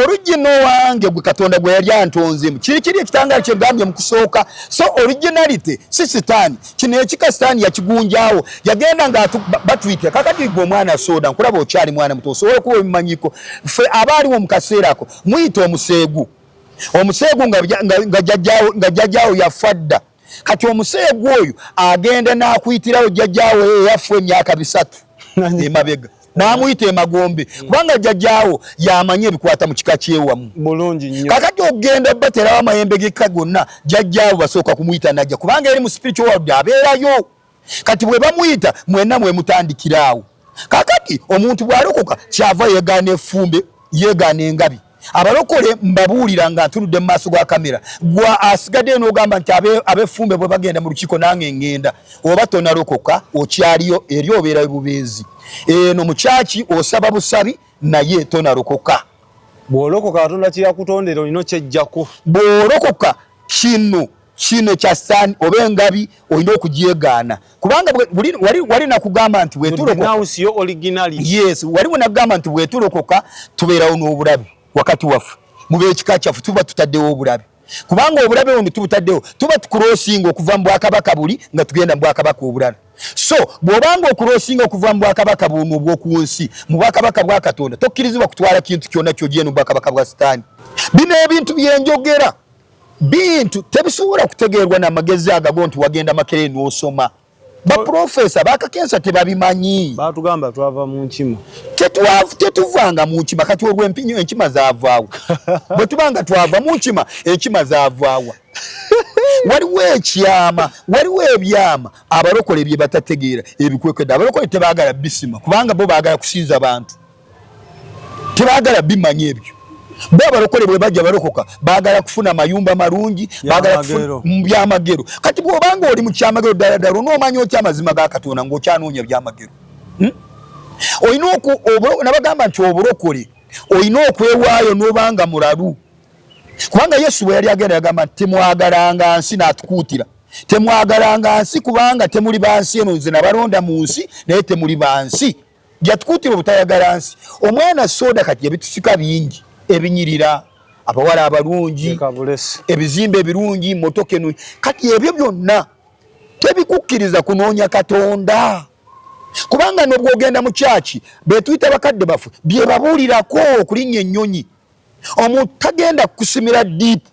original wange gwe Katonda gwe yali antonzemu kiri ekitangala kye gambye mu kusooka so originality si sitaani kino ekika sitaani yakigunjaawo yagenda nga batwite kakati gwe omwana soda nkulaba okyali mwana muto osobola kuba obimanyiko ffe abaaliwo mu kaseera ako muyita omuseegu nga jjajjaawo yafadda kati omuseegu oyo agenda n'akuyitirawo jjajjaawo yafa emyaka 3 emabega namuyita emagombe kubanga jjajjaawo yamanye ebikwata mu kika kyewamu bulungi nnyo kakati ogenda baterawo amayembe g'ekka gonna jjajjaawo basooka kumuyita najja kubanga eri mu spiritual world abeerayo kati bwe bamuyita mwenna mwemutandikiraawo kakati omuntu bw'alokoka kyava yeegaana effumbe yeegaana engabi abalokole mbabuulira nga ntunudde mu maaso ga kamera gwa asigadde n'ogamba nti ab'effumbe bwe bagenda mu lukiiko nange ngenda oba tonalokoka okyaliyo eri obeera bubeezi eno mukyaki osaba busabi naye tonalokoka bw'olokoka Katonda kye yakutondera olina kyejjako bw'olokoka kino kya sitaani oba engabi olina okugyegaana kubanga wali nakugamba nti yes waliwo nakugamba nti bwetulokoka tubeerawo n'obulabe wakati waffe mubekika kyaffe tuba tutaddewo obulabe kubanga obulabe ono tubutaddewo tuba tukurosinga okuva mu bwakabaka buli nga tugenda mu bwakabaka obulala so bw'obanga okurosinga okuva mu bwakabaka buno obw'oku nsi mu bwakabaka bwa Katonda tokkirizibwa kutwala kintu kyonna ky'ogyenda mu bwakabaka bwa sitaani bino ebintu byenjogera bintu tebisobola kutegeerwa n'amagezi agago nti wagenda Makerere n'osoma baprofesa bakakensa tebabimanyi batugamba twava mu nkima tetuvanga mu nkima kati olw'empinyo enkima zaavaawo bwe tubanga twava mu nkima enkima zaavaawa waliwo ekyama waliwo ebyama abalokole bye batategeera ebikwekedde abalokole tebaagala bisima kubanga bo baagala kusinza bantu tebaagala bimanya ebyo bo abalokole bwe bajja balokoka baagala kufuna mayumba malungi baagala kufuna byamagero kati bw'obanga oli mu kyamagero ddala onoomanya otya amazima ga Katonda ng'okyanoonya byamagero olina nabagamba nti obulokole olina okwewaayo n'obanga mulalu kubanga Yesu bwe yali agenda yagamba nti temwagalanga nsi n'atukuutira temwagalanga nsi kubanga temuli bansi eno nze nabalonda mu nsi naye temuli bansi gyatukuutira obutayagala nsi omwana soda kati yabitusika bingi ebinyirira abawala abalungi ebizimbe ebirungi motoka ennungi kati ebyo byonna tebikukkiriza kunoonya Katonda kubanga n'obwogenda mu kyaki betuyita bakadde baffe bye babuulirako okulinnya ennyonyi omuntu tagenda kukusimira diipu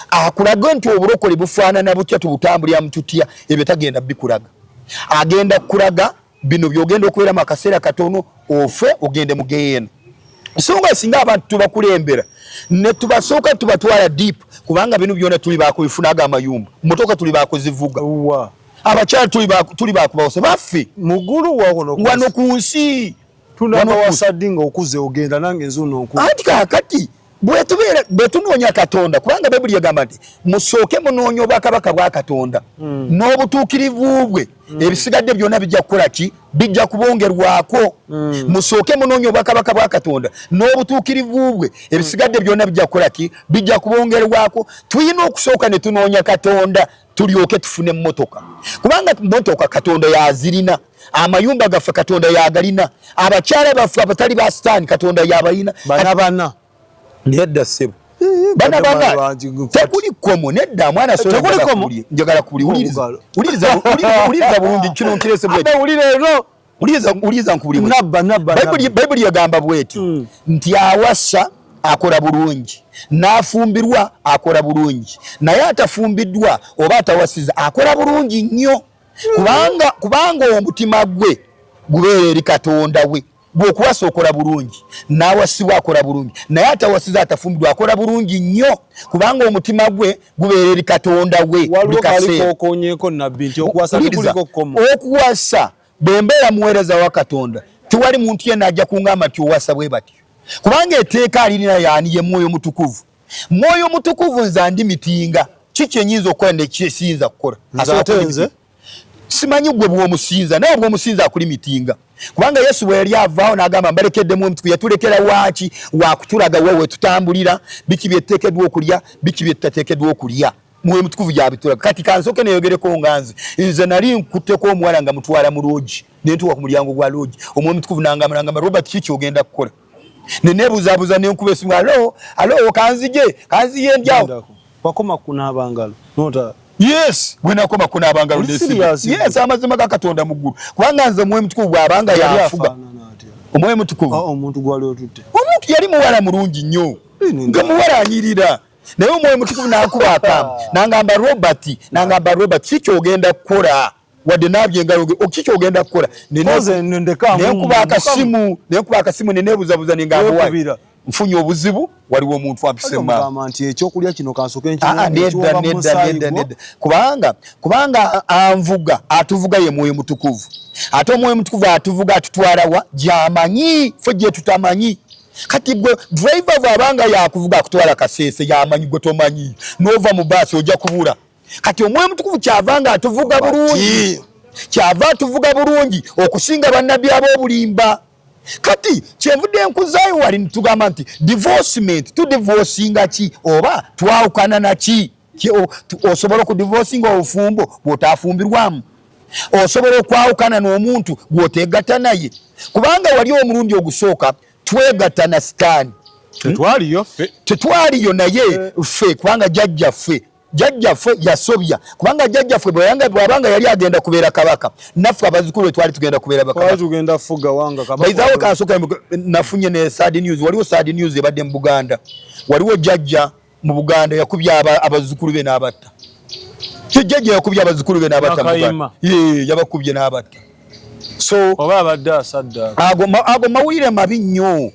akulaga nti obulokole bufaanana butya tubutambuliramu tutya ebyo tagenda bikulaga agenda kukulaga bino byogenda okubeeramu akaseera katono ofe ogende mu geyeena nsonga singa abantu tubakulembera ne tubasooka tubatwala diipu kubanga bino byonna tuli baakubifunaga amayumba motoka tuli baakuzivuga abakyala tuli baakubawose baffe mugulu wano ku nsi tunabawasaddinga okuze ogenda nange nzuno anti kakati bwe tunoonya Katonda kubanga Bayibuli yagamba nti musooke munoonya obwakabaka bwa Katonda n'obutuukirivu bwe ebisigadde byonna bijja kukola ki bijja kubongerwako musooke munoonya obwakabaka bwa Katonda n'obutuukirivu bwe ebisigadde byonna bijja kukola ki bijja kubongerwako tulina okusooka ne tunoonya Katonda tulyoke tufune emmotoka kubanga emmotoka Katonda yazirina amayumba gaffe Katonda yagalina abakyala baffe abatali ba sitaani Katonda yabalina bana nedda ssebo bana tekuli komo nedda mwana soda njagala kuwuliriza bulungi kino nkirese uliza nkubuli Bayibuli yagamba bweti nti awassa akola bulungi n'afumbirwa akola bulungi naye atafumbiddwa oba atawasiza akola bulungi nnyo kubanga omutima gwe gubeera eri Katonda we bw'okuwasa okola bulungi n'awasibwa akola bulungi naye atawasiza atafumbirwa akola bulungi nnyo kubanga omutima gwe gubeera eri Katonda we okuwasa bwe mbeera muweereza wa Katonda tewali muntu yenna ajja kuŋŋamba nti owasa bwe batyo kubanga etteeka alirina yaani ye mwoyo mutukuvu mwoyo mutukuvu nze andi mitinga kiki enyinza okukola nekyesinza kukola simanyi gwe bw'omusinza naye bw'omusinza akuli mitinga kubanga Yesu bwe yali avaawo n'agamba mbalekeddemu omutukuvu yatulekera waaki wakutulaga wewe tutambulira biki byeteekeddwa okulya biki byetateekeddwa okulya mwoyo mutukuvu yabitulaga kati kansooke neeyogereko nga nze nali nkutteko omuwala nga mutwala mu loogi ne ntuuka ku mulyango gwa loogi omwoyo mutukuvu n'angamba Robert kiki ogenda kukola nebuzabuza nenkuba esimu alo kanzije ndyawo wakoma kunaaba ngalo nota yes bwenakoma kunaaba ngalo yes amazima ga Katonda mu ggulu kubanga nze Mwoyo Mutukuvu bw'abanga yafuga Omwoyo Mutukuvu omuntu gwali otutte omuntu yali muwala mulungi nnyo nga muwala anyirira naye Omwoyo Mutukuvu n'akuba akamu n'angamba Robert kikyogenda kukola wadde nabyenga okikyogenda kukola nenkuba akasimu nenebuzabuza nengawa nfunye obuzibu waliwo omuntu ampisema nti ekyokulya kino kansoke nedda kubanga anvuga atuvuga ye Mwoyo Mutukuvu ate Omwoyo Mutukuvu atuvuga atutwalawa gyamanyi ffe gye tutamanyi kati gwe driver bw'abanga yakuvuga akutwala Kasese yamanyi gwe tomanyi nova mu basi ojja kubula kati Omwoyo Mutukuvu kyavanga atuvuga bulungi atuvuga bulungi okusinga bannabbi ab'obulimba kati kyenvudde enkuzaayo wali nitugamba nti divorcement tudivorcinga ki oba twawukana naki osobola okudivorcinga obufumbo bw'otaafumbirwamu osobola okwawukana n'omuntu gw'oteegatta naye kubanga wali omulundi ogusooka twegatta na sitaani tetwaliyo naye ffe kubanga jjajjaffe yasobya kubanga jjajjaffe bw'abanga yali agenda kubeera kabaka naffe abazukulu twali tugenda kubeera bakabaka kansooka nafunye ne sad news waliwo sad news ebadde mu Buganda waliwo jjajja mu Buganda yakubya abazukulu be n'abatta jjajja yakubya abazukulu be n'abatta yabakubye n'abatta so oba abadde asadda ago mawulire mabi nnyo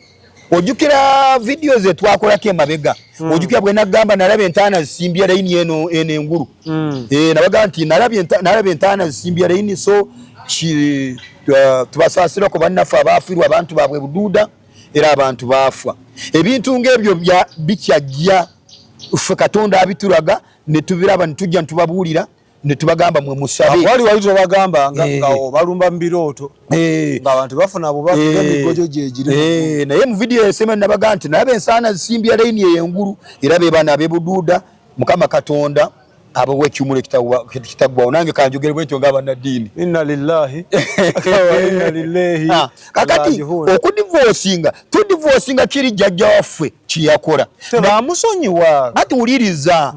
ojukira video ze twakolako emabega ojukira bwe nagamba nalaba entaana zisimbya layini eno engulu nabaga nti nalaba entaana zisimbya layini so tubasaasirako bannaffe abaafirwa abantu baabwe buduuda era abantu baafwa ebintu ng'ebyo bikyajja ffe Katonda abitulaga ne tubiraba ne tujja ntubabuulira ne tubagamba mwe musabe wali tubagamba nga balumba mu birooto ng'abantu bafuna abo bakuga emigojo gyegiri naye mu vidiyo esema nabaga nti nalaba ensaana zisimbya layini ey'engulu era be bana ab'ebuduuda Mukama Katonda abawa ekiwumulo kitaggwawo nange kanjogere bwentyo ng'abannaddiini inna lillahi wa inna ilaihi kakati tudivorcinga kiri jjajja waffe kiyakola tebamusonyiwa ati wuliriza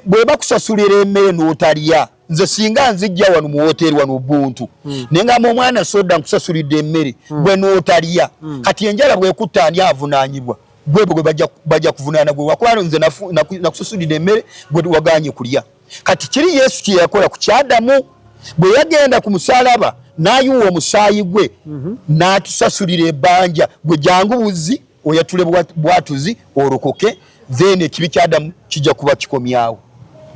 bwe bakusasulira emmere n'otalya nze singa nzijja wano mu woteeri wano Ubuntu nengamba omwana soda nkusasulidde emmere gwe n'otalya kati enjala bwekutta ani avunaanyibwa gwe bajja kuvunaana gwe wakwano nze nakusasulidde emmere gwe waganye kulya kati kiri Yesu kye yakola ku kyadamu bwe yagenda ku musalaba n'ayiwa omusaayi gwe n'atusasulira ebbanja gwe jangu buzi oyatule bwatuzi olokoke then ekibi ky'Adamu kijja kuba kikomyawo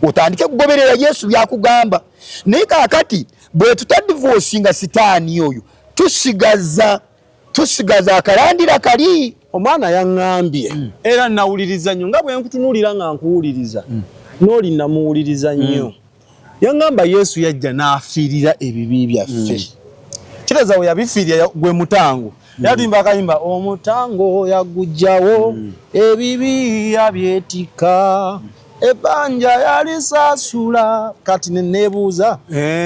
otandike kugoberera Yesu byakugamba naye kakati bwe tutadivorcinga sitaani oyo tusigaza akalandira kali omwana yaŋŋambye era nawuliriza nnyo nga bwe nkutunuulira nga nkuwuliriza n'oli namuwuliriza nnyo yaŋŋamba Yesu yajja n'afiirira ebibi byaffe kireza we yabifiirira gwe mutango yatuyimba akayimba omutango yagujjawo ebibi yabyetika ebbanja yalisasula kati nenebuuza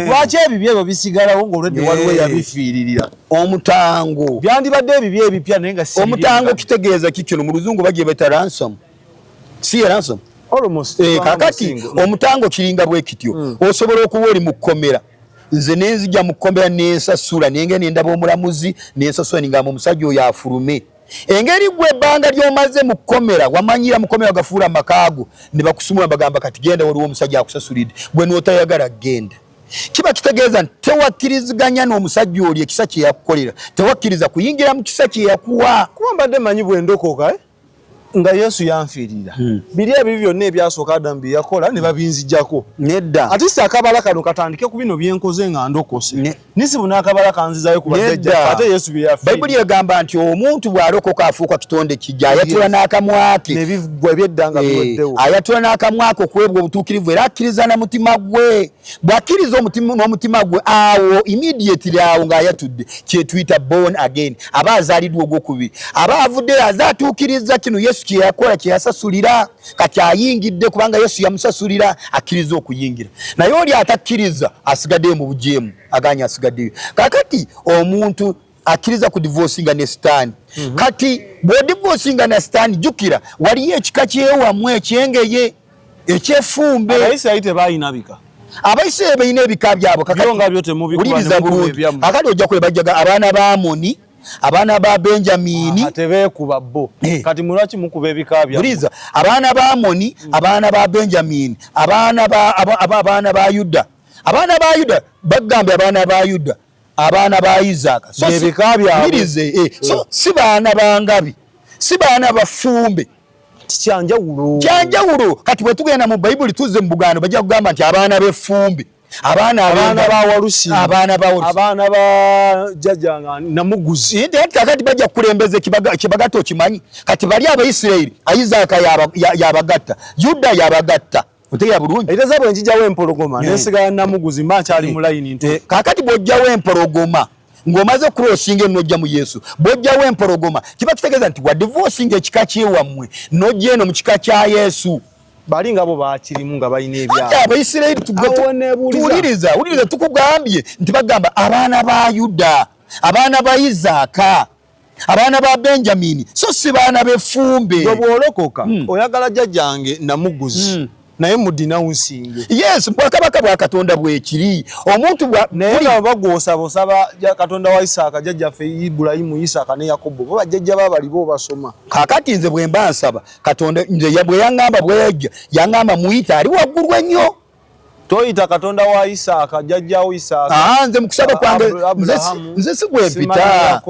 lwaki ebibi ebyo bisigalawo ng'olwedde waliwo yabifiiririra omutango byandibadde ebibi ebipya naye nga omutango kitegeeza kikino mu luzungu bagiye beta ransom si ransom kakati omutango kiringa bwe kityo osobola okuba oli mu kkomera nze nenzija mu kkomera nensasula nenge nendaba omulamuzi nensasula ningamba omusajja oyo afulume engeri gwe ebbanga ly'omaze mu kkomera wamanyira mu kkomera gafuula amakaago ne bakusumula bagamba kati genda waliwo omusajja akusasulidde gwe n'otayagala genda kiba kitegeeza nti tewakkiriziganya n'omusajja oli ekisa kye yakukolera tewakkiriza kuyingira mu kisa kye yakuwa kuba mbadde manyi bwe ndokoka nga Yesu yanfiirira biri ebibi byonna ebyasooka Adamu bye yakola ne babinzijjako nedda ate si akabala kano katandike ku bino byenkoze nga ndokose nisibu n'akabala kanzizayo ku bajjajja ate Yesu bye yafiirira Bayibuli egamba nti omuntu bw'alokoka afuuka kitonde kijja ayatula n'akamwa ke n'ebivugwa ebyeddanga biweddewo ayatula n'akamwa ke okuweebwa obutuukirivu era akkiriza na mutima gwe bw'akkiriza n'omutima gwe awo immediately awo ng'ayatudde kye tuyita born again aba azaaliddwa ogwokubiri aba avuddeyo azaatuukiriza kino Yesu kye yakola kye yasasulira kati ayingidde kubanga Yesu yamusasulira akkiriza okuyingira naye oli atakkiriza asigaddeyo mu bujeemu aganya asigaddeyo kakati omuntu akiriza ku divorcinga ne sitaani. Kati bwo divorcinga na sitaani jukira waliyo ekika kyewamwe ekyengeye ekyefumbe. Abayisirayiri tebayinabika. Abayisirayiri bayina ebika byabo kakati byote mubikuba bulungi. Akati ojja kulebajjaga abaana ba Amoni, abaana ba Benjamini tebeekuba bo. Kati mulwaki mukuba ebika byabo? Buliza abaana ba Amoni, abaana ba Benjamini, abaana ba Yuda. Abaana ba Yuda bagambye abaana ba Yuda, abaana ba Isaka. So ebika byabo. So si baana bangabi, si baana bafumbe. Kyanjawulo. Kati bwe tugenda mu Bayibuli tuzze mu Buganda bajja kugamba nti abaana b'effumbe, abaana ba Walusi, abaana ba jjajja Namuguzi. Kati bajja kukulembeza kibagato kimanyi. Kati bali Abayisirayiri Isaka yabagatta, Yuda yabagatta. Oteya bulungi. Era zabo njijjawo empologoma nesigala Namuguzi mbakyali mu line nti. Kakati bw'ojjawo empologoma ng'omaze crossinga n'ojja mu Yesu, bw'ojjawo empologoma kiba kitegeeza nti wa divorcinga ekika kyewamwe n'ojja eno mu kika kya Yesu. Bali ngabo bakirimu nga balina ebyabo. Ate Abayisirayiri tuwuliriza tukugambye nti bagamba abaana ba Yuda, abaana ba Isaka, abaana ba Benjamini, so si baana b'effumbe. Bw'olokoka oyagala jjajjange Namuguzi naye mudinawunsinge. Yes, bwakabaka bwa Katonda bwekiri. Omuntu naye bagwosabosaba Katonda wa Isaka, jjajjaffe Ibulayimu, Isaka ne Yakobo bo bajjajja babali bo basoma. Kakati nze bwe mba nsaba Katonda nze yabwe yangamba bwejja yangamba muyita ali waggulu ennyo. Toyita Katonda wa Isaka, jjajjawo Isaka. Nze mukusaba kwange nze sigwempita.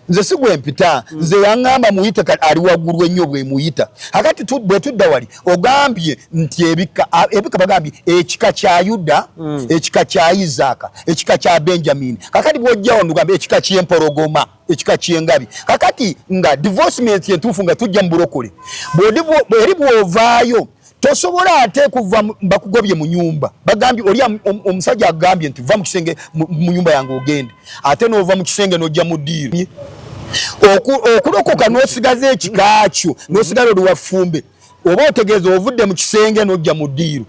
Nze sigwempita. Nze yangamba muyita ali waggulu ennyo bwe muyita. Kakati bwe tudda wali ogambye nti ebika bagambye ekika kya Yuda, ekika kya Isaka, ekika kya Benjamini. Kakati bw'ojjawo ndugambye ekika ky'empologoma, ekika ky'engabi. Kakati nga divorcement entuufu nga tujja mu bulokole. Eri bw'ovaayo tosobola ate kuva bakugobye mu nyumba. Bagambye oli omusajja agambye nti va mu kisenge mu nyumba yange ogende. Ate n'ova mu kisenge n'ojja mu ddiiro. Okulokoka n'osigaza ekikakyo n'osigala oli wafumbe. Oba otegeeza ovudde mu kisenge n'ojja mu ddiiro.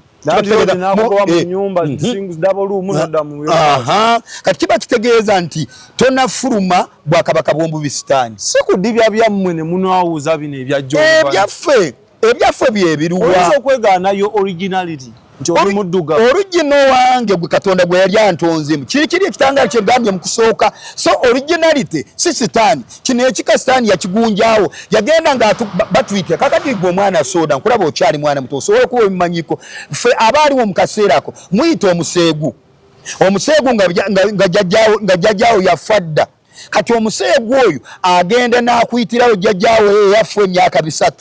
Kati kiba kitegeeza nti tonafuluma bwakabaka bw'omubisitaani. Si kudibya byammwe ne munawuuza bino ebyajjo. Ebyaffe byebiruwa. Oyinza okwegaanayo originality. Original wange gwe Katonda gwe yali antonzemu. Kiri ekitangaala kye ngambye mu kusooka. So originality si sitaani. Kino ekika sitaani yakigunjaawo. Yagenda nga batwite. Kakati gwe omwana soda nkulaba okyali mwana muto. Osobola okuba ebimanyiko. Ffe abaaliwo mu kaseera ako muyita omuseegu. Omuseegu nga jjajjaawo yafa dda. Kati omuseegu oyo agenda n'akuyitirawo jjajjaawo yafa emyaka 3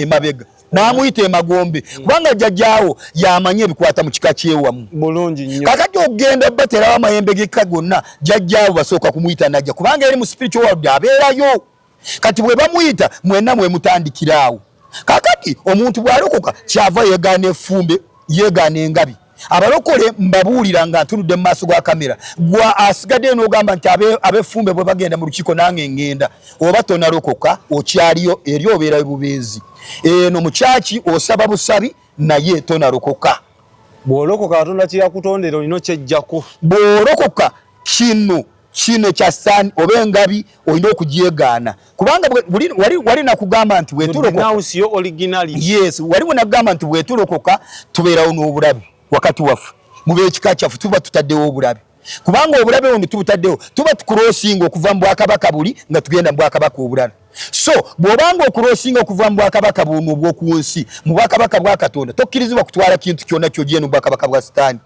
emabega. Namuyita emagombe kubanga jjajjaawo yamanye ebikwata mu kika kyewamu. Bulungi nnyo. Kakati ogenda baterawo amayembe g'ekika gonna jjajjaawo basooka kumuyita najja kubanga eri mu spiritual world abeerayo. Kati bwe bamuyita mwenna mwe mutandikiraawo. Kakati omuntu bw'alokoka kyava yeegaana effumbe, yeegaana engabi. Abalokole mbabuulira nga ntunudde mu maaso ga kamera. Gwa asigadde n'ogamba nti ab'effumbe bwe bagenda mu lukiiko nange ngenda. Oba tonalokoka okyaliyo eri obeerayo bubeezi. Eno mukyaki osaba busabi naye tonalokoka. Bw'olokoka Katonda kye yakutondera olina kyejjako. Bw'olokoka kino kya sitaani oba engabi olina okugyegaana. Kubanga wali nakugamba nti bwetulokoka. Yes, waliwo nakugamba nti bwetulokoka tubeerawo n'obulabe wakati waffe. Mu b'ekika kyaffe tuba tutaddewo obulabe. Kubanga obulabe buno tubutaddewo tuba tukurosinga okuva mu bwakabaka buli nga tugenda mu bwakabaka obulala. So bw'obanga okurosinga okuva mu bwakabaka buno obw'oku nsi mu bwakabaka bwa Katonda tokkirizibwa kutwala kintu kyonna ky'ogyeno mu bwakabaka bwa sitaani.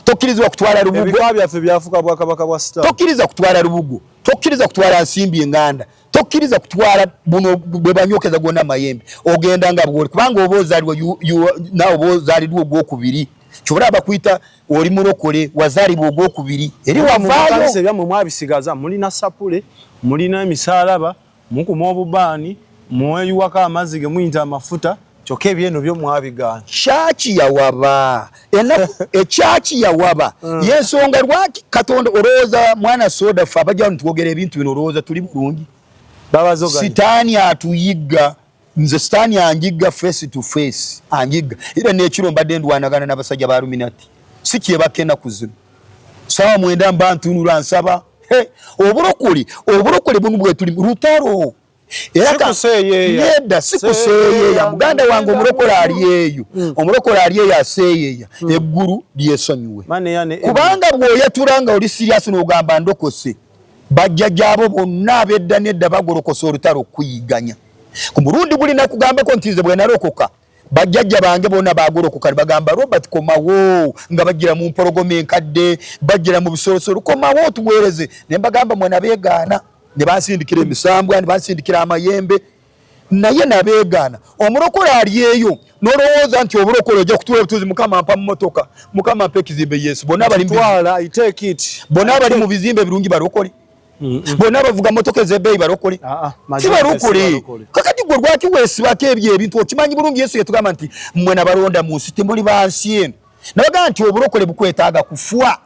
Tokkirizibwa kutwala lubugo. Ebika byaffe byafuka bwakabaka bwa sitaani. Tokkiriza kutwala lubugo. Tokkiriza kutwala nsimbi enganda. Tokkiriza kutwala buno bwe banyokeza gonna mayembe. Ogenda nga bw'oli kubanga oba ozaalibwa naawe oba ozaalibwa ogwokubiri. Kyobula bakuyita oli mulokole wazaalibwa ogwokubiri. Eri wavaayo. Ebyamwe mwabisigaza mulina sapule, mulina emisaalaba, mukuma obubaani, mweyuwako amazzi ge muyinza amafuta. Kyokka ebyeno byo mwabigaana. Kyaki yawaba. Ekyaki yawaba. Yensonga lwaki Katonda olowooza mwana soda ffe abajja nitwogera ebintu bino olowooza tuli bulungi. Sitaani atuyigga. Nze sitaani anjigga face to face. Anjigga. Era n'ekiro mbadde ndwanagana n'abasajja ba Illuminati. Si kyebaka ennaku zino. Sawa 9 mba ntunula nsaba. oburokole bunu bwe tuli rutaro sikuseeyeya muganda wange omurokole ali eyo omurokole ali eyo aseeyeya eggulu lyesonyiwe kubanga bw'oyaturanga oli serious n'ogamba ndokose bajjajjaabo bonna ab'edda n'edda bagolokosa olutalo okuyiganya ku mulundi guli nakugambako nti nze bwe nalokoka bajjajja bange bonna bagolokoka bagamba Robert komawo nga bajjira mu mpologoma enkadde bajjira mu bisolosolo komawo tuweereze ne mbagamba mwe nabeegaana ne bansindikira emisambwa ne bansindikira amayembe naye nabeegaana omulokole ali eyo n'olowooza nti obulokole ojja kutuwa obutuuzi mukama mpa mu motoka mukama mpa ekizimbe yesu bonna abali mu bizimbe birungi balokole bonna bavuga motoka ez'ebbeeyi balokole si balokole kakati gwe lwaki weesibako ebyo ebintu okimanyi bulungi yesu yatugamba nti mmwe nabalonda mu nsi temuli bansi eno nabagamba nti obulokole bukwetaaga kufwa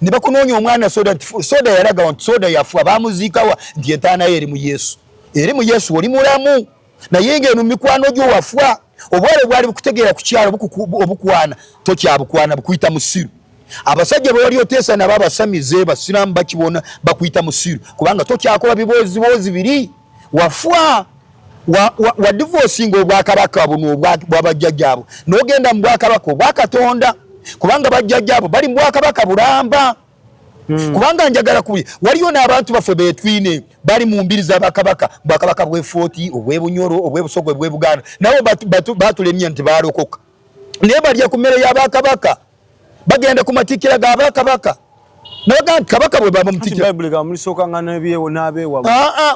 ne bakunoonya omwana soda yalaga nti soda yafwa bamuziikawa nti entaana ye eri mu yesu oli mulamu naye ng'eno mikwano gyo wafwa obwale bwali bukutegeera ku kyalo obukwana tokyabukwana bukuyita musiru abasajja bwe oteesa nabo abasamize basiramu bakibona bakuyita musiru kubanga tokyakola biboozi biri wafwa wa divorcing obwakabaka buno bwabajjajjaabo n'ogenda mu bwakabaka obwakatonda kubanga bajjajjaabo bali mu bwakabaka bulamba kubanga njagala kubi waliyo n'abantu baffe betwine bali mu mbiri z'abakabaka bwakabaka bw'efooti obw'ebunyoro obw'ebusogo obw'ebuganda nabo batulemye nti baalokoka naye balya ku mmere y'abakabaka bagenda ku matikkira g'abakabaka nabaga nti kabaka bwe baba mutikkira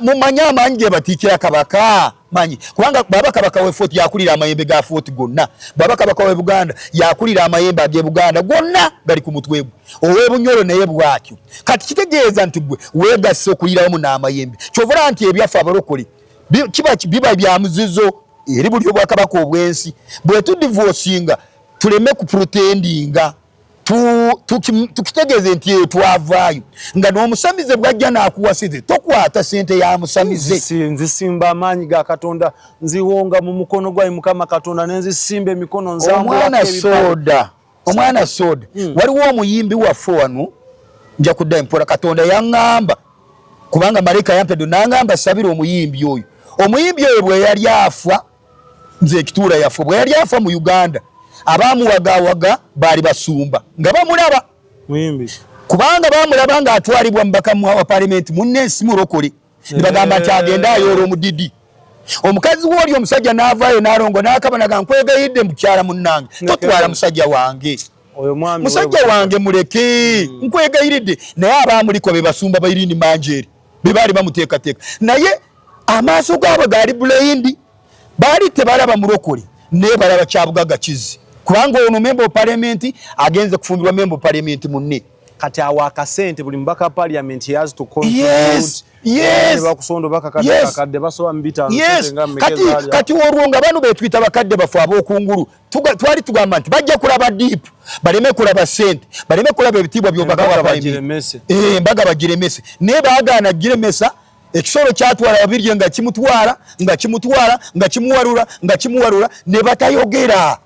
mumanyi amaanyi ge batikkira kabaka manyi kubanga baba kabaka w'efooti yakulira amayembe ga footi gonna baba kabaka w'e Buganda yakulira amayembe ag'e Buganda gonna gali ku mutwe gwe ow'ebunyoro naye bwatyo kati kitegeeza nti gwe weegasse okuliramu n'amayembe kyovula nti ebyaffe abalokole biba bya muzizo eri buli obwakabaka obw'ensi bwe tudivosinga tuleme kupretendinga tukitegeeze nti twavaayo nga n'omusamize bwajja n'akuwasize tokwata sente ya musamize nzisimba amaanyi ga Katonda nziwonga mu mukono gwayi Mukama Katonda nenzisimba emikono nzambula omwana soda waliwo omuyimbi waffe wano nja kudda empola Katonda yaŋŋamba kubanga malayika yampedde n'aŋŋamba sabira omuyimbi oyo bwe yali afa nze ekituula yaffe bwe yali afa mu Uganda abaamuwagawaga baali basumba nga bamulaba kubanga baamulaba ng'atwalibwa mubaka wa palamenti munnensi mulokole ne bagamba nti agenda ayoola omudidi omukazi w'oli omusajja n'avaayo n'alongo n'akabanaga nkwegayidde mukyala munnange totwala musajja wange muleke nkwegayiridde naye abaamuliko be basumba bayirindi manjeeri be baali bamuteekateeka naye amaaso gaabo gaali bulayindi baali tebalaba mulokole naye balaba kyabugaga kizi kubanga ono member of parliament agenze kufumbirwa member of parliament munne kati awa akasente buli mbaka parliament has to contribute bakusondo bakakadde basoba mbita kati olwonga bano betwita bakadde bafu ab'okungulu twali tugamba nti bajja kulaba deep baleme kulaba sente baleme kulaba ebitibwa by'obaka wa parliament mbaga bagiremese naye baagaana giremesa ekisolo kyatwala babirye nga kimuwalula ne batayogera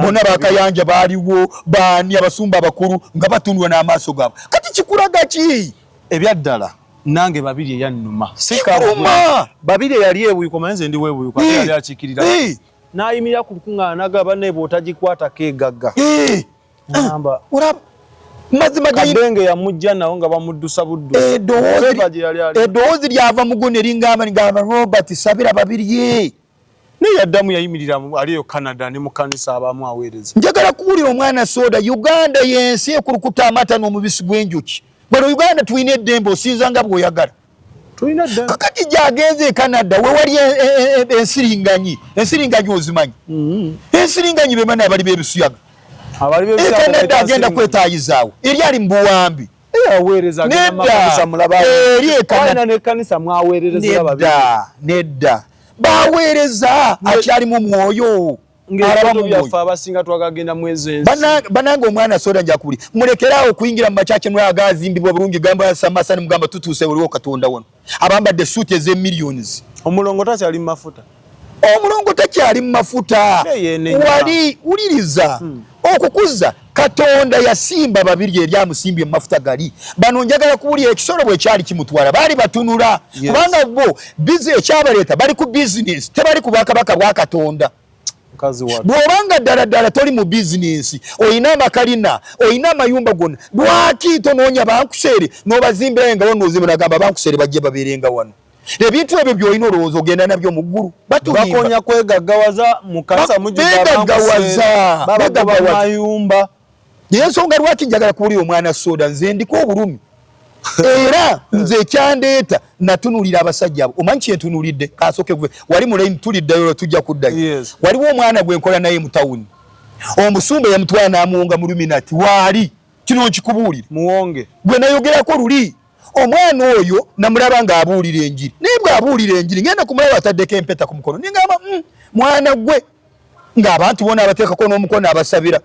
bonna bakayanja baaliwo baani abasumba abakulu nga batundwa n'amaaso gaabo kati kikulaga ki ebyaddala nange babiri eyannuma sikaruma babiri yali ebuyuko manze ndi webuyuko yali akikirira nayimirira ku lukungaana nagaba ne bootagikwata kegagga namba mazima kadenge ya mujja nawo nga bamuddusa buddu eddowoozi lyava mugone lingamba ngamba Robert sabira babiri ne yaddamu yayimirira aliyo Canada ne mu kanisa abamu aweereza njagala kuwulira omwana soda Uganda yensi ekulukuta amata n'omubisi gw'enjuki bwe Uganda tulina eddembe osinza nga bw'oyagala tulina eddembe kakati gy'agenze e Canada we wali ensiringanyi ozimanyi ensiringanyi be bana abali b'ebisuyaga Canada agenda kwetaayizaawo eri ali mu buwambi aweereza nedda baweereza akyali mu mwoyo abasinga twagagenda mwezi banange omwana soda njakuli mulekerawo okuyingira mu makyake mwagazimbibwa bulungi gamba samasani mugamba tutuuse waliwo Katonda wano abambadde suuti ez'emillions omulongo takyali mu mafuta wali uliriza okukuza Katonda yasimba babiri eri amusimbye mafuta gali bano njagala kubuli ekisoro bwe kyali kimutwala bali batunula kubanga bo busy ekyabaleta bali ku business tebali ku bakabaka bwa Katonda bwobanga ddala toli mu business oyina amakalina oyina amayumba gonna lwaki tonoonya bankusere n'obazimbenga wano ozimba nagamba bankusere bajje babeerenga wano ebintu ebyo byolina olowooza ogenda nabyo mu ggulu bakonya kwegaggawaza mukasa mujugaamayumba naye ensonga lwaki njagala kuwulira omwana soda nze ndiko obulumi era nze ekyandeeta natunulira abasajja abo omanyi kyentunulidde kasooke gwe wali mulayini tuliddayo tujja kuddayo waliwo omwana gwe nkola naye mu tawuni omusumba yamutwala n'amuwonga mu luminati waali kino nkikubuulire muwonge gwe nayogerako luli omwana oyo namulaba ng'abuulira enjiri naye bw'abuulira enjiri ngenda kumulaba ataddeko empeta ku mukono ningamba mwana gwe ng'abantu bona abateekako n'omukono abasabira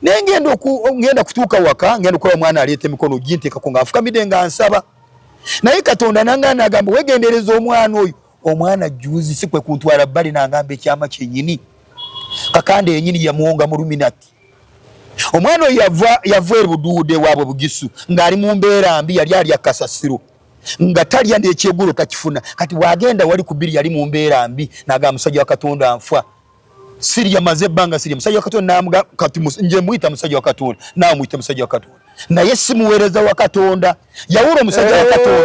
naye ngenda kutuuka waka ngenda okukola omwana aleeta emikono ginteekako ng'afukamidde nga nsaba naye Katonda nanga n'agamba wegendereza omwana oyo omwana juzi si kwe kuntwala bbali n'agamba ekyama kyennyini kakande yennyini yamuwonga mu luminati omwana oyo yava ebuduude waabwe Bugisu ng'ali mu mbeera mbi yali alya kasasiro nga talya n'ekyeggulo takifuna kati bw'agenda wali ku bbiri yali mu mbeera mbi n'agamba musajja wa Katonda nfa Siria maze ebbanga Siria musajja wa Katonda namuga kati nje muyita musajja wa Katonda nawe muyita musajja wa Katonda naye simuweereza wa Katonda yawula omusajja wa Katonda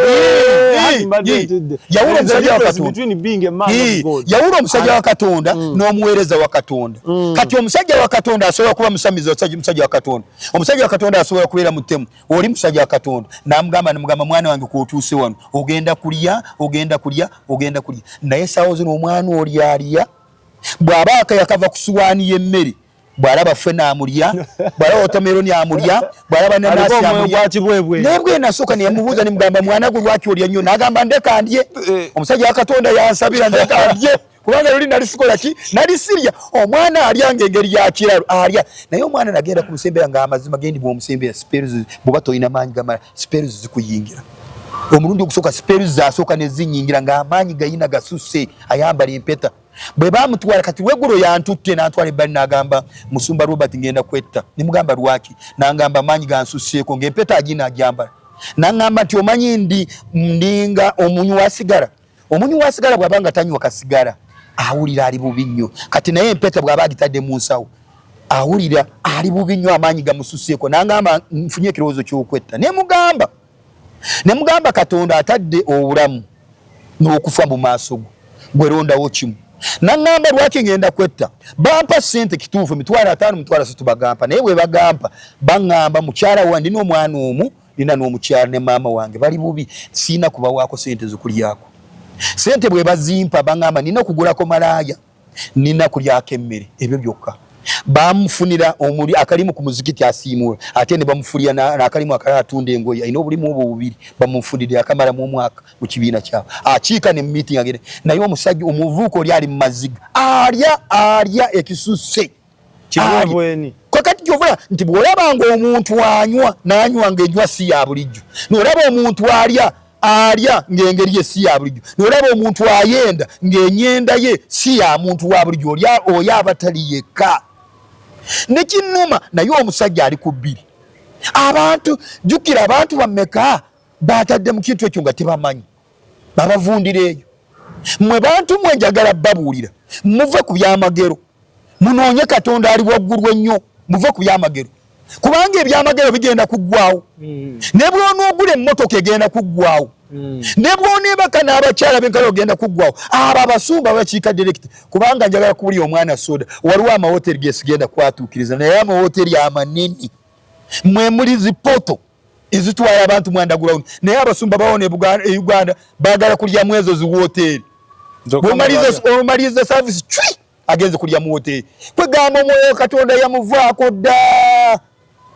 yawula omusajja wa Katonda yawula omusajja wa Katonda n'omuweereza wa Katonda kati omusajja wa Katonda asobola kuba musamiza musajja wa Katonda omusajja wa Katonda asobola kubeera mutemu oli musajja wa Katonda namugamba mwana wange kwotuuse wano ogenda kulya naye saawa zino omwana oli alya bw'abaaka yakava ku suwaani y'emmere bw'alaba ffe n'amulya bw'alaba wotameroni amulya bw'alaba nanasi amulya naye bwe nasooka neyamubuuza nemugamba mwana gwe lwaki olya nnyo n'agamba ndeka ndye omusajja wa Katonda yansabira ndeka ndye kubanga luli nali sikola ki nali sirya omwana alya ng'engeri ya kiralo alya naye omwana nagenda kumusembera ng'amazima gendi bw'omusembera siperuzi bw'oba toyina maanyi gamala siperuzi zikuyingira omulundi ogusooka siperuzi asooka ne zinyingira ng'amaanyi gayina gasusse ayambala empeta bwe bamutwala kati weggulo yantutte n'antwala ebbali n'agamba musumba Robert ngenda kwetta nimugamba lwaki n'angamba amaanyi gansusseeko ng'empeta agina agyambala n'angamba nti omanyi ndinga omunywi wa sigara bw'abanga tanywa kasigara awulira ali bubi nnyo kati naye empeta bw'aba agitadde mu nsawo awulira ali bubi nnyo amaanyi gamususseeko n'angamba nfunye ekirowoozo ky'okwetta nemugamba Katonda atadde obulamu n'okufa mu maaso gwe rondawo kimu nangamba lwaki ngenda kwetta bampa sente kituufu $5,000 bagampa naye bwe bagampa bangamba mukyala wange ndina omwana omu nina n'omukyala ne maama wange bali bubi siina kubawaako sente zikulyako sente bwe bazimpa bangamba nina kugulako malaaya nina kulyako emmere ebyo byokka bamufunira akalimu ku muzikiti asiimula ate ne bamufulira n'akalimu akalala atunda engoye alina obulimu obwo bubiri bamufunirira akamala mu mwaka mu kibiina kyabo akiika ne meeting agende naye omusajja omuvuuka oli ali mu maziga alya ekisusse kirabweni kakati kyovula nti bw'olabanga omuntu anywa n'anywa ng'enjwa si ya bulijjo n'olaba omuntu alya ng'engeri ye si ya bulijjo n'olaba omuntu ayenda ng'enyenda ye si ya muntu wa bulijjo oyo aba tali yekka nekinnuma naye omusajja ali ku bbiri jjukira abantu bammeka batadde mu kintu ekyo nga tebamanyi babavundira eyo mmwe bantu mmwe njagala babuulira muve ku byamagero munoonye Katonda ali waggulu ennyo muve ku byamagero kubanga ebyamagero bigenda kuggwawo ne bw'onoogula emmotoka egenda kuggwawo ne bw'oneebaka n'abakyala b'enkalo ogenda kuggwawo abo abasumba bakiika direkiti kubanga njagala kuwulira omwana soda waliwo amawoteri gesigenda kwatuukiriza naye amawoteri amanene mwe muli zipoto ezitwala abantu mwandagulawuni naye abasumba bawona e Uganda baagala kulyamu ezo ziwoteri omaliriza savisi cwi agenze kulya mu woteri kwegamba omwoyo Katonda yamuvaako dda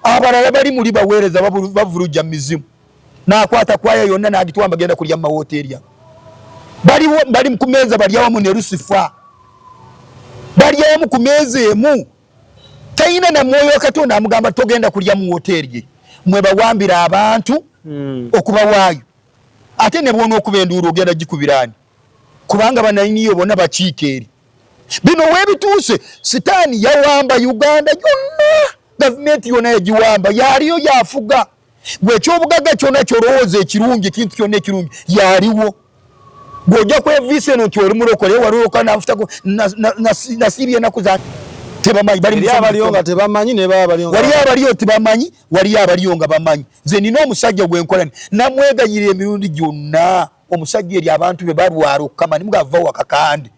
abalala bali muli baweereza bavulujja mizimu n'akwata kwaya yonna n'agitwamba genda kulya mu mahoteri bali ku meeza balyawamu ne Lusifa balyawamu ku meeza emu tayina na mwoyo wa Katonda amugamba togenda kulya mu woteri ye mwe bawambira abantu okubawaayo ate ne bwona okuba enduulu ogenda gikubiraani kubanga banayiniyo bonna bakiika eri bino weebituuse sitaani yawamba Uganda yonna government yona yagiwamba yaliyo yafuga gwe kyobugagga kyona kyolowooza ekirungi kintu kyonna ekirungi yaliwo bw'ojja kwevisa eno nti oli mulokole waliwoka nafutako nasiibye ennaku za tebamanyi waliyo abaliyo nga tebamanyi ne baba abaliyo waliyo abaliyo tebamanyi waliyo abaliyo nga bamanyi nze nina omusajja gwe nkolani namweganyira emirundi gyonna omusajja eri abantu be balwala okukamani mugava wakakandi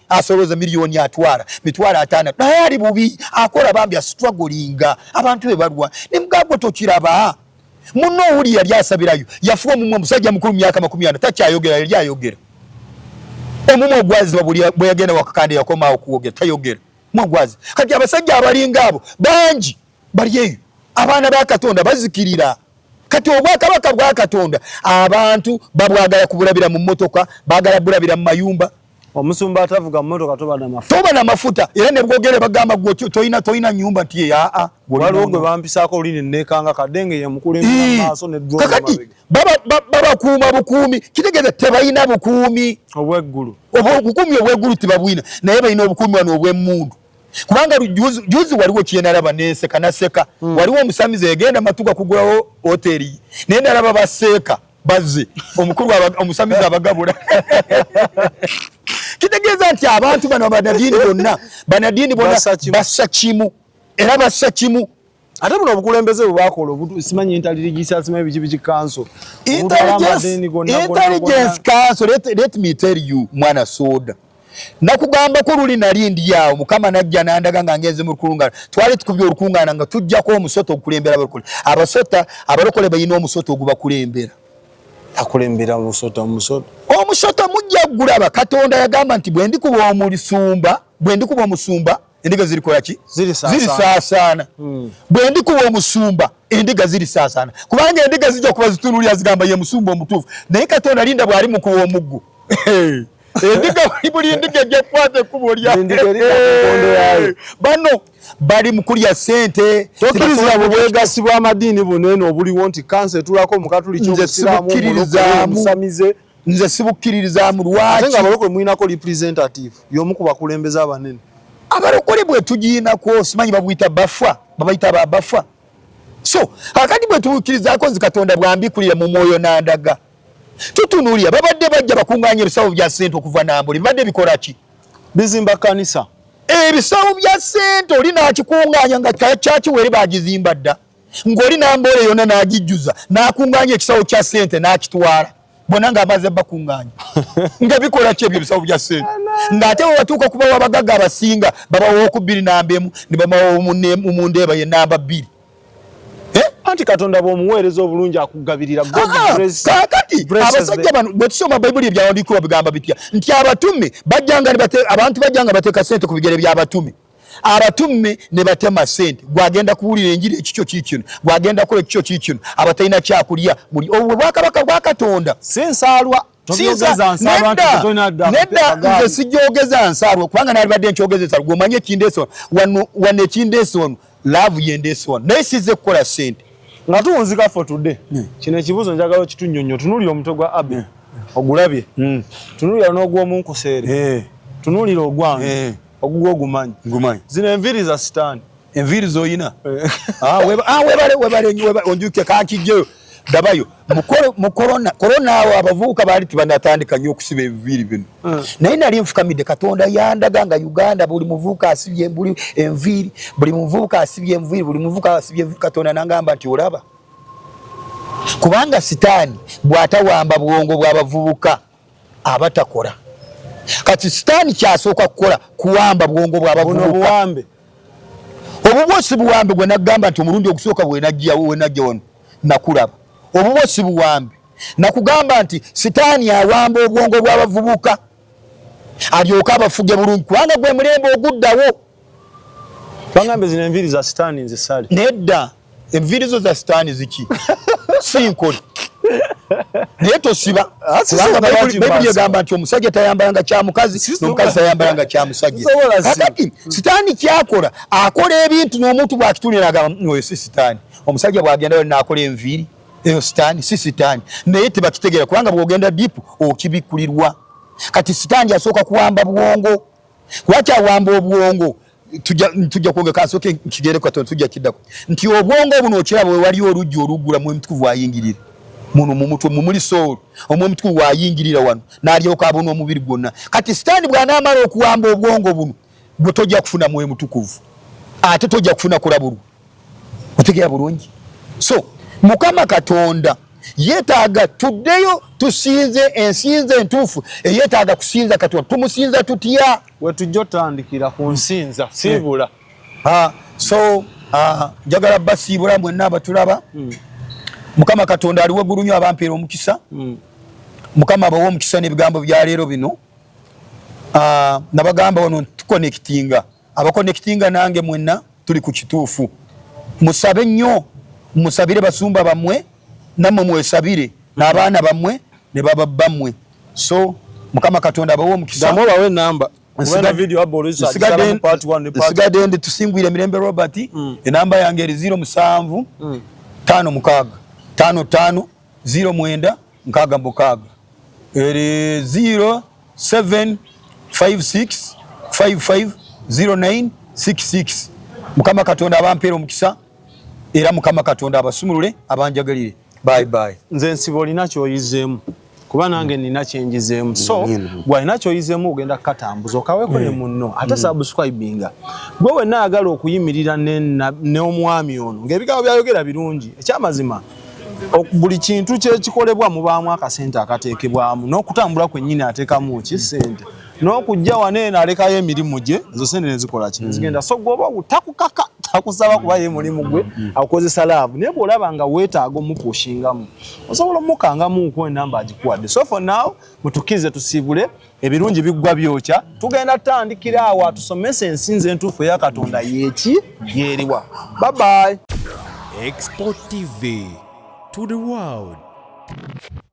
asolooza miliyoni atwala mitwala 5 naye ali bubi akola bambi asitwagolinga abantu be balwa ne mugaggo tokiraba muno uli yali asabirayo yafuwa mumwe musajja mukulu myaka 40 takyayogera yali ayogera omumwe ogwazi bwe yagenda wakakandi yakoma okuwogera tayogera mwagwazi kati abasajja abalinga abo bangi bali eyo abaana ba Katonda bazikirira kati obwakabaka bwa Katonda abantu babwagala kubulabira mu mmotoka bagala bulabira mu mayumba omusumba atavuga mmotoka toba na mafuta era ne bwogere bagamba gwo toina nyumba nti ya waliwo gwe bampisako olini nekanga kadenge ye mukulu maaso ne drone kakati baba kuuma bukumi kitegeze tebayina bukumi obweggulu obweggulu tibabwina naye bayina obukumi wano obw'emmundu kubanga juzi waliwo kyenalaba neseka naseka waliwo omusamize yagenda matuga kugulawo hoteli naye nalaba baseeka bazze omukulu omusamize abagabula kitegeeza nti abantu bano banadini bonna bassa kimu era bassa kimu ate buno obukulembeze bwe bakola simanyi intelligence simanyi biki council intelligence council let me tell you mwana soda nakugamba ko luli nalindi yawo mukama najja nandaga nga ngeze mu rukungana twali tukubye urukungana nga tujja ko omusoto okulembera abalokole abasota abalokole bayina omusoto ogubakulembera akulembera omusoto mujja gulaba Katonda yagamba nti bwe ndikuba omusumba endiga ziri kola ki ziri saasana bwe ndikuba omusumba endiga ziri saasana kubanga endiga zijja kuba zitunulya zigamba ye musumba omutuufu naye Katonda linda bwali mu kuwa omuggu endiga buli ndiga ejjakwate kubo lya bano bali mukulya sente tokkiriza bwegasi bw'amadiini bunene obuliwo nti kansa etulako mukatuli ky'omusamize nze sibukkiririzaamu lwaki nga abalokole mwinako representative y'omu ku bakulembeze abanene abalokole bwe tugiinako simanyi babayita babafa so akati bwe tubukkirizaako nzi Katonda bwambikulira mu mwoyo nandaga tutunuulira babadde bajja bakungaanya ebisawo bya ssente okuva Nambole bibadde bikola ki bizimba kanisa ebisawo bya ssente oli nakikungaanya nga kyakiwere bagizimba dda ng'oli Nambole yonna n'agijjuza n'akungaanya ekisawo kya ssente n'akitwala bona nga amaze bakungaanya nga bikola ki ebyo ebisawo bya ssente ng'ate we batuuka kubawa abagagga abasinga babawa okubiri namba emu ne babawa omundeeba ye namba 2 anti Katonda bw'omuweereza obulungi akugabirira kakati abasajja bano bwe tusoma Bayibuli ebyawandiikibwa bigamba bitya nti abatume abantu bajjanga bateeka ssente ku bigere by'abatume abatume ne batema ssente gwagenda kuwulira enjiri ekikyo kikino gwagenda kukola ekikyo kikino abatalina kyakulya muli obwo bwakabaka bwa Katonda sinsalwa nedda nze sijogeza nsaalwa kubanga nalibadde nkyogeza ensaalwa gwomanye ekindeeso wano ekindeeso ono laavu yendeeso wano naye sizze kukola ssente nga tuwunzika ffe tudde kino ekibuuzo njagala kitunnyonnyo tunuulira omutwe gwa Abel ogulabye tunuulira n'ogw'omunkuseere tunuulira ogwange ogugwo ogumanyi zino enviiri za sitaani enviiri zoyina webale onjuke kankijjeyo dabayo mu korona awo abavubuka baali tibanatandika nnyo okusiba enviiri bino naye nali nfukamidde Katonda yandaga nga Uganda buli muvubuka asibye enviiri buli muvubuka asibye enviiri Katonda nangamba nti olaba kubanga sitaani bw'atawamba bwongo bw'abavubuka abatakola kati sitaani kyasooka kukola kuwamba bwongo bw'abavubuka obubwosi buwambe gwe nagamba nti omulundi ogusooka wenajja wano nakulaba obubwosi buwambe nakugamba nti sitaani awamba obwongo bw'abavubuka alyoka abafuge bulungi kubanga gwe mulembe oguddawo bangambe zino enviiri za sitaani nze sale nedda enviiri zo za sitaani ziki sinkoli naye tosiba kubanga Bayibuli egamba nti omusajja tayambalanga kya mukazi n'omukazi tayambalanga kya musajja kakati sitaani kyakola akola ebintu n'omuntu bw'akitulira agamba oyo si sitaani omusajja bw'agenda wali n'akola enviiri eyo sitaani si sitaani naye tebakitegeera kubanga bw'ogenda diipu okibikkulirwa kati sitaani asooka kuwamba bwongo lwaki awamba obwongo tujja kwonge kasoke nkigere kwa tujja kiddako nti obwongo buno okiraba we wali olujja olugula mu mtukuvu ayingirira muno mu mutwe mu muli soul omwe mtukuvu ayingirira wano n'alyoka abona omubiri gwonna kati sitaani bw'anaamala okuwamba obwongo buno bwe tojja kufuna mwoyo mutukuvu ate tojja kufuna kulabulwa otegeera bulungi so Mukama Katonda yeetaaga tuddeyo tusinze ensinza entuufu eyeetaaga kusinza Katonda tumusinza tutya we tujja otandikira ku nsinza siibula so njagala basiibula mwenna abatulaba Mukama Katonda ali waggulu nnyo abampeera omukisa Mukama abawa omukisa n'ebigambo bya leero bino nabagamba wano tukonekitinga abakonekitinga nange mwenna tuli ku kituufu musabe nnyo musabire basumba bammwe nammwe mwesabire n'abaana bammwe ne baba bammwe so Mukama Katonda abawa omukisa bawe namba sigadde ndi tusingwire Mirembe Robert enamba yange eri 07 56 55 09 66 eri 07 56 55 09 66 Mukama Katonda abampeera omukisa era Mukama Katonda abasumulule abanjagalire bye nze nsiba olina kyoyizeemu kuba nange nina kyenjizeemu so gwalina kyoyizeemu ogenda kukatambuza okaweko ne munno ate subscribinga gwe wenna ayagala okuyimirira n'omwami ono ng'ebigambo byayogera birungi ekyamazima buli kintu kyekikolebwa mubaamu akasente akateekebwamu n'okutambula kwennyini ateekamu ki ssente n'okujja waneeno alekayo emirimu gye ezo sente ne zikola ki zigenda so gwoba takukaka takusaba kuba ye mulimu gwe akozesa laavu naye bw'olaba nga weetaaga omupushingamu osobola omukangamuuko enamba agikuwadde so for now mutukkirize tusiibule ebirungi biggwa byokya tugenda tutandikira awo atusomesa ensinza entuufu eya Katonda yeeki yeeriwa bye. Export TV to the world.